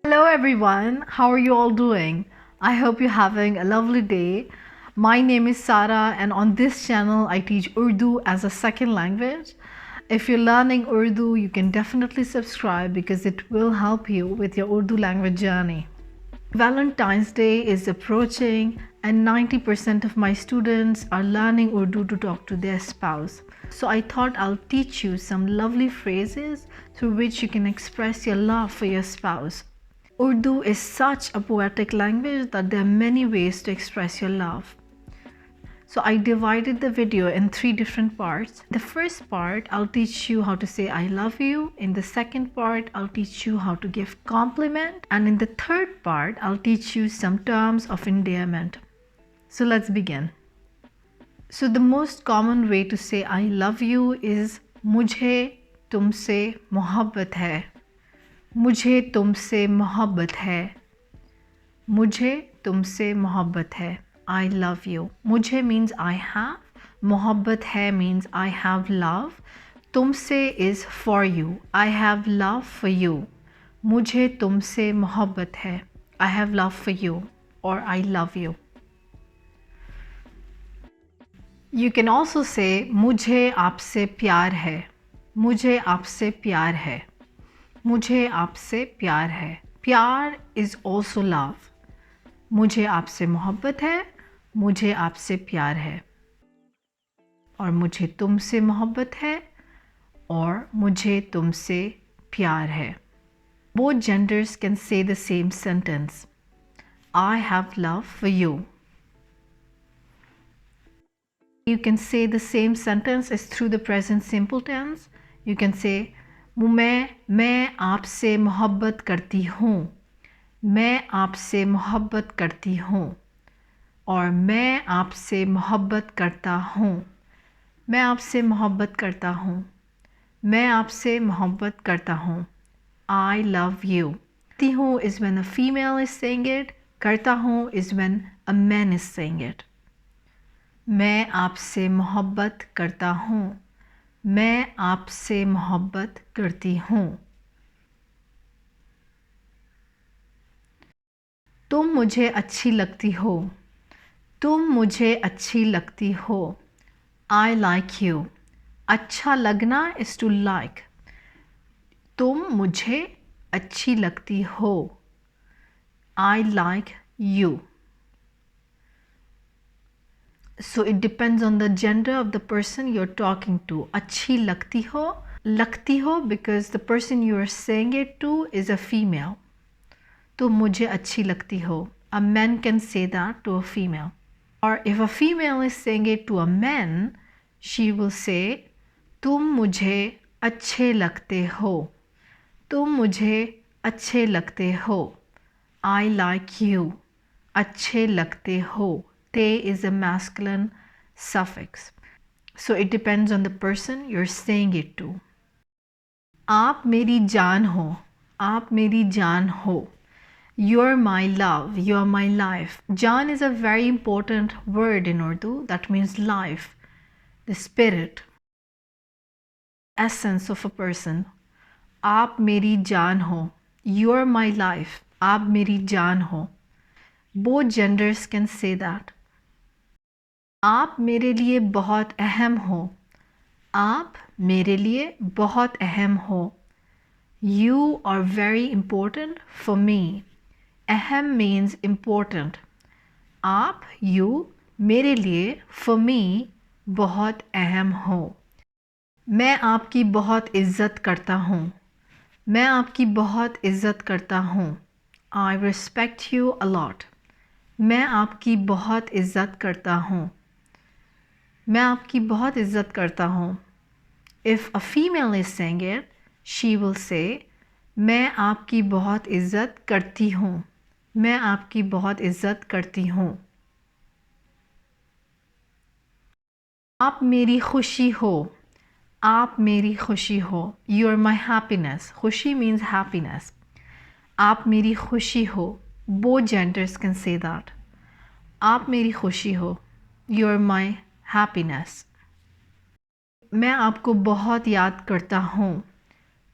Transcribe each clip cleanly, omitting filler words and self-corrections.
Hello everyone, how are you all doing? I hope you're having a lovely day. My name is Sara and on this channel I teach Urdu as a second language. If you're learning Urdu, you can definitely subscribe because it will help you with your Urdu language journey. Valentine's Day is approaching and 90% of my students are learning Urdu to talk to their spouse. So I thought I'll teach you some lovely phrases through which you can express your love for your spouse. Urdu is such a poetic language that there are many ways to express your love. So I divided the video in 3 different parts. The first part, I'll teach you how to say I love you. In the second part, I'll teach you how to give compliment. And in the third part, I'll teach you some terms of endearment. So let's begin. So the most common way to say I love you is मुझे तुमसे मोहब्बत है. मुझे तुमसे मोहब्बत है. मुझे तुमसे मोहब्बत है. I love you. मुझे means I have. मोहब्बत है means I have love. तुमसे is for you. I have love for you. मुझे तुमसे मोहब्बत है. I have love for you or I love you. You can also say मुझे आपसे प्यार है. मुझे आपसे प्यार है. मुझे आपसे प्यार है. प्यार is also love. मुझे आपसे मोहब्बत है. मुझे आपसे प्यार है. और मुझे तुमसे मोहब्बत है. और मुझे तुमसे प्यार है. Both genders can say the same sentence. I have love for you. You can say the same sentence as through the present simple tense. You can say मैं आपसे मोहब्बत करती हूँ. मैं आपसे मोहब्बत करती हूँ. और मैं आपसे मोहब्बत करता हूँ. मैं आपसे मोहब्बत करता हूँ. मैं आपसे मोहब्बत करता हूँ. I love you. करती हूँ is when a female is saying it. करता हूँ is when a man is saying it. मैं आपसे मोहब्बत करता हूँ. मैं आपसे मोहब्बत करती हूँ. तुम मुझे अच्छी लगती हो. तुम मुझे अच्छी लगती हो. I like you. अच्छा लगना is to like. तुम मुझे अच्छी लगती हो. I like you. So it depends on the gender of the person you're talking to. अच्छी लगती हो because the person you are saying it to is a female. तुम मुझे अच्छी लगती हो. A man can say that to a female. Or if a female is saying it to a man, she will say, तुम मुझे अच्छे लगते हो. तुम मुझे अच्छे लगते हो. I like you. अच्छे लगते हो. Te is a masculine suffix. So it depends on the person you're saying it to. आप मेरी जान हो. आप मेरी जान हो. You're my love, you're my life. Jaan is a very important word in Urdu that means life, the spirit, essence of a person. आप मेरी जान हो. You're my life. आप मेरी जान हो. Both genders can say that. आप मेरे लिए बहुत अहम हो. आप मेरे लिए बहुत अहम हो. You are very important for me. अहम means important. आप you मेरे लिए for me बहुत अहम हो. मैं आपकी बहुत इज़्ज़त करता हूँ. मैं आपकी बहुत इज़्ज़त करता हूँ. I respect you a lot. मैं आपकी बहुत इज़्ज़त करता हूँ. मैं आपकी बहुत इज़्ज़त करता हूँ. If a female is saying it, she will say मैं आपकी बहुत इज़्ज़त करती हूँ. मैं आपकी बहुत इज़्ज़त करती हूँ. आप मेरी खुशी हो. आप मेरी खुशी हो. You are my happiness. खुशी means happiness. आप मेरी खुशी हो. Both genders can say that. आप मेरी खुशी हो. You are my happiness. मैं आपको बहुत याद करता हूँ.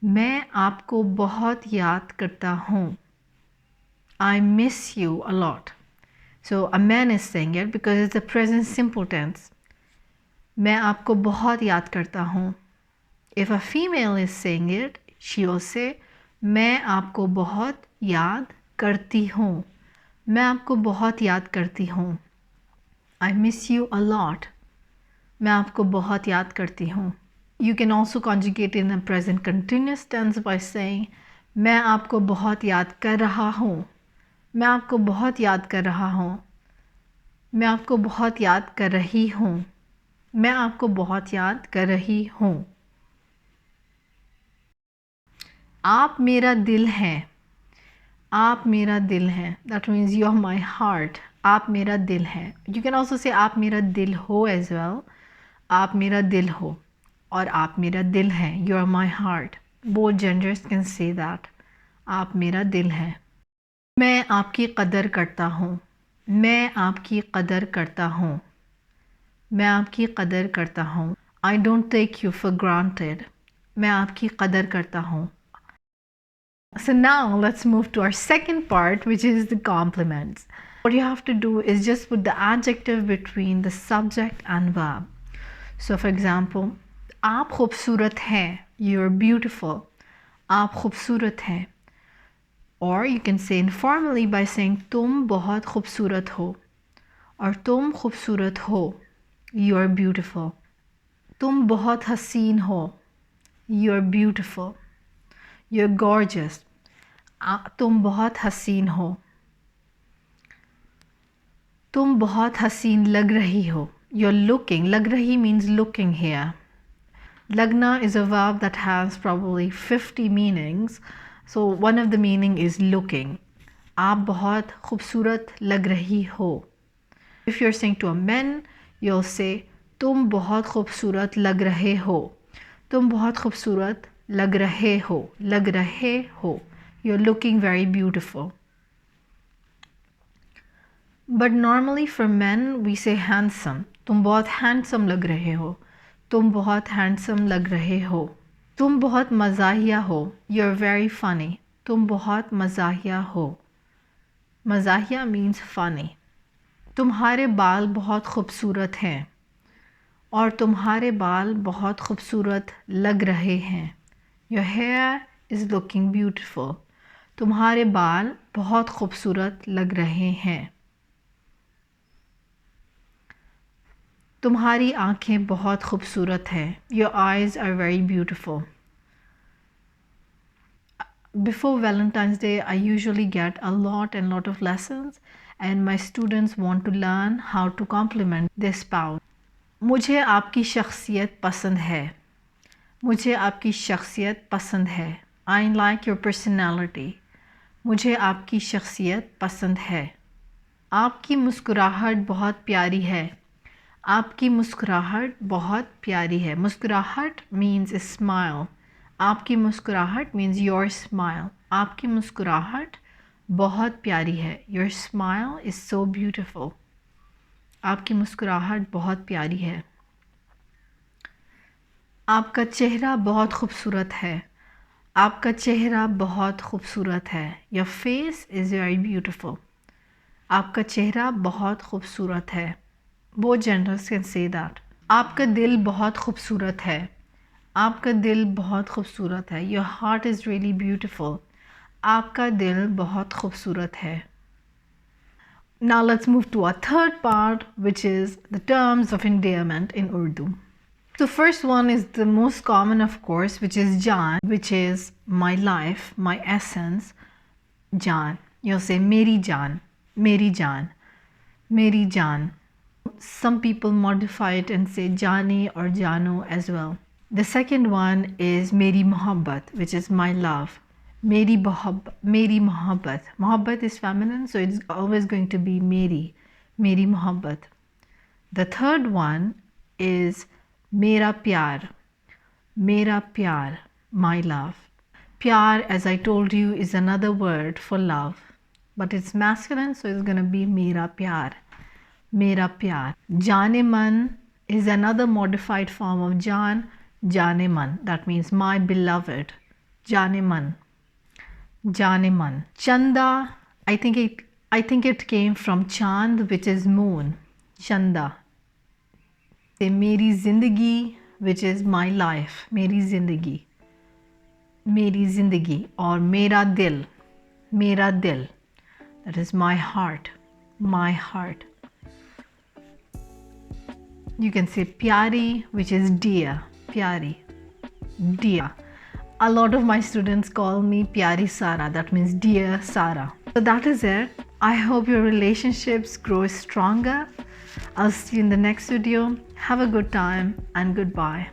मैं आपको बहुत याद करता हूँ. I miss you a lot. So a man is saying it because it's the present simple tense. मैं आपको बहुत याद करता हूँ. If a female is saying it, she will say मैं आपको बहुत याद करती हूँ. मैं आपको बहुत याद करती हूँ. I miss you a lot. मैं आपको बहुत याद करती हूँ. You can also conjugate in a present continuous tense by saying मैं आपको बहुत याद कर रहा हूँ. मैं आपको बहुत याद कर रहा हूँ. मैं आपको बहुत याद कर रही हूँ. मैं आपको बहुत याद कर रही हूँ. आप मेरा दिल हैं. आप मेरा दिल हैं. That means you are my heart. आप मेरा दिल हैं. You can also say आप मेरा दिल हो as well. आप मेरा दिल हो और आप मेरा दिल हैं. You are my heart. Both genders can say that. आप मेरा दिल हैं. मैं आपकी कदर करता हूँ. मैं आपकी कदर करता हूँ. मैं आपकी कदर करता हूँ. I don't take you for granted. मैं आपकी कदर करता हूँ. So now let's move to our second part, which is the compliments. What you have to do is just put the adjective between the subject and verb. So for example, आप खूबसूरत हैं. You're beautiful. आप खूबसूरत हैं. Or you can say informally by saying तुम बहुत खूबसूरत हो. और तुम खूबसूरत हो. You're beautiful. तुम बहुत हसीन हो. You're beautiful. You're gorgeous. तुम बहुत हसीन हो. तुम बहुत हसीन लग रही हो. You're looking. लग रही means looking here. Lagna is a verb that has probably 50 meanings. So one of the meaning is looking. आप बहुत खूबसूरत लग रही हो. If you're saying to a man, you'll say तुम बहुत खूबसूरत लग रहे हो. तुम बहुत खूबसूरत लग रहे हो. लग रहे हो. You're looking very beautiful. But normally for men we say handsome. तुम बहुत handsome लग रहे हो. तुम बहुत handsome लग रहे हो. तुम बहुत मज़ाहिया हो. You're very funny. तुम बहुत मज़ाहिया हो. मज़ाहिया means funny. तुम्हारे बाल बहुत खूबसूरत हैं. और तुम्हारे बाल बहुत खूबसूरत लग रहे हैं. Your hair is looking beautiful. तुम्हारे बाल बहुत खूबसूरत लग रहे हैं. तुम्हारी आँखें बहुत खूबसूरत हैं. Your eyes are very beautiful. Before Valentine's Day, I usually get a lot of lessons and my students want to learn how to compliment their spouse. मुझे आपकी शख्सियत पसंद है. मुझे आपकी शख्सियत पसंद है. I like your personality. मुझे आपकी शख्सियत पसंद है. आपकी मुस्कुराहट बहुत प्यारी है. आपकी मुस्कुराहट बहुत प्यारी है. मुस्कुराहट means a smile. आपकी मुस्कुराहट means your smile. आपकी मुस्कुराहट बहुत प्यारी है. Your smile is so beautiful. आपकी मुस्कुराहट बहुत प्यारी है. आपका चेहरा बहुत खूबसूरत है. आपका चेहरा बहुत खूबसूरत है. Your face is very beautiful. आपका चेहरा बहुत खूबसूरत है. Both genders can say that. आपका दिल बहुत खूबसूरत है. आपका दिल बहुत खूबसूरत है. Your heart is really beautiful. आपका दिल बहुत खूबसूरत है. Now let's move to our third part, which is the terms of endearment in Urdu. So first one is the most common, of course, which is Jaan, which is my life, my essence. Jaan. You'll say Meri Jaan, Meri Jaan, Meri Jaan. Some people modify it and say Jani or Jano as well. The second one is Meri Mohabbat, which is my love. Meri Mohabbat. Mohabbat is feminine, so it's always going to be Meri. Meri Mohabbat. The third one is Mera Pyar. Mera Pyar, my love. Pyar, as I told you, is another word for love, but it's masculine, so it's going to be Mera Pyar. Mera Pyar. Jane Man is another modified form of Jaan. Jane Man. That means my beloved. Jane Man. Jane Man. Chanda I think it came from Chand, which is moon. Chanda. Say Meri Zindagi, which is my life. Meri Zindagi. Meri Zindagi or Mera Dil. Mera Dil. That is my heart. My heart. You can say Pyari, which is dear. Pyari. Dear. A lot of my students call me Pyari Sara. That means dear Sara. So that is it. I hope your relationships grow stronger. I'll see you in the next video. Have a good time and goodbye.